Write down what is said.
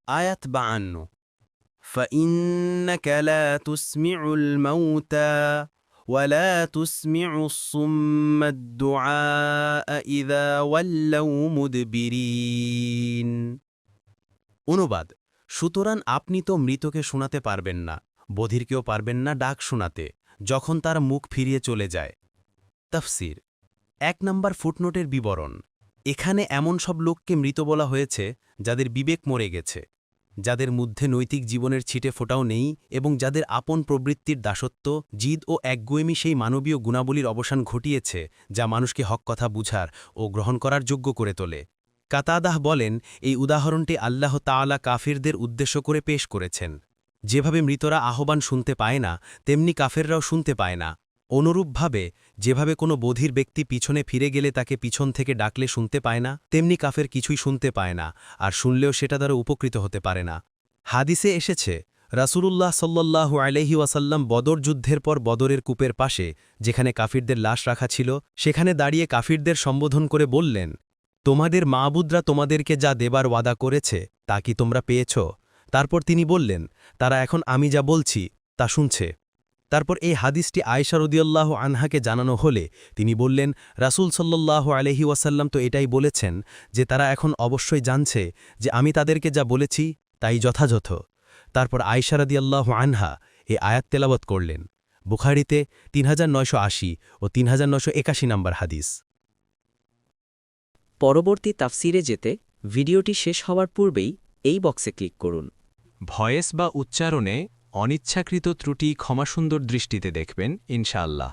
আয়াত 52 فإنك لا تسمع الموتى ولا تسمع الصم الدعاء إذا ولوا مدبرين অনুবাদ সুতরাং আপনি তো মৃতকে শোনাতে পারবেন না বধিরকেও পারবেন না ডাক শোনাতে যখন তার মুখ ফিরিয়ে চলে যায় তাফসীর ১ নম্বর ফুটনোটের বিবরণ এখানে এমন সব লোককে মৃত বলা হয়েছে যাদের বিবেক মরে গেছে যাদের মধ্যে নৈতিক জীবনের ছিটে ফোটাও নেই এবং যাদের আপন প্রবৃত্তির দাসত্ব জিদ ও একগুয়েমি সেই মানবীয় গুণাবলীর অবসান ঘটিয়েছে যা মানুষকে হক কথা বুঝার ও গ্রহণ করার যোগ্য করে তোলে কাতাদাহ বলেন এই উদাহরণটি আল্লাহ তাআলা কাফিরদের উদ্দেশ্য করে পেশ করেছেন যেভাবে মৃতরা আহ্বান শুনতে পায় না তেমনি কাফেররাও শুনতে পায় না অনুরূপভাবে যেভাবে কোনো বধির ব্যক্তি পিছনে ফিরে গেলে তাকে পিছন থেকে ডাকলে শুনতে পায় না তেমনি কাফের কিছুই শুনতে পায় না আর শুনলেও সেটা দ্বারা উপকৃত হতে পারে না হাদিসে এসেছে রাসূলুল্লাহ সাল্লাল্লাহু আলাইহি ওয়াসাল্লাম বদর যুদ্ধের পর বদরের কূপের পাশে যেখানে কাফিরদের লাশ রাখা ছিল সেখানে দাঁড়িয়ে কাফিরদের সম্বোধন করে বললেন তোমাদের মাবুদরা তোমাদেরকে যা দেবার ওয়াদা করেছে তা কি তোমরা পেয়েছ তারপর তিনি বললেন তারা এখন আমি যা বলছি তা শুনছে তারপর এই হাদিসটি আয়েশা রাদিয়াল্লাহু আনহাকে জানানো হলে তিনি বললেন রাসূল সাল্লাল্লাহু আলাইহি ওয়াসাল্লাম তো এটাই বলেছেন যে তারা এখন অবশ্যই জানছে যে আমি তাদেরকে যা বলেছি তাই যথাযথ তারপর আয়েশা রাদিয়াল্লাহু আনহা এই আয়াত তেলাওয়াত করলেন বুখারীতে 3980 ও 3981 নম্বর হাদিস পরবর্তী তাফসিরে যেতে ভিডিওটি শেষ হওয়ার পূর্বেই এই বক্সে ক্লিক করুন ভয়েস বা উচ্চারণে অনিচ্ছাকৃত ত্রুটি ক্ষমাসুন্দর দৃষ্টিতে দেখবেন ইনশাআল্লাহ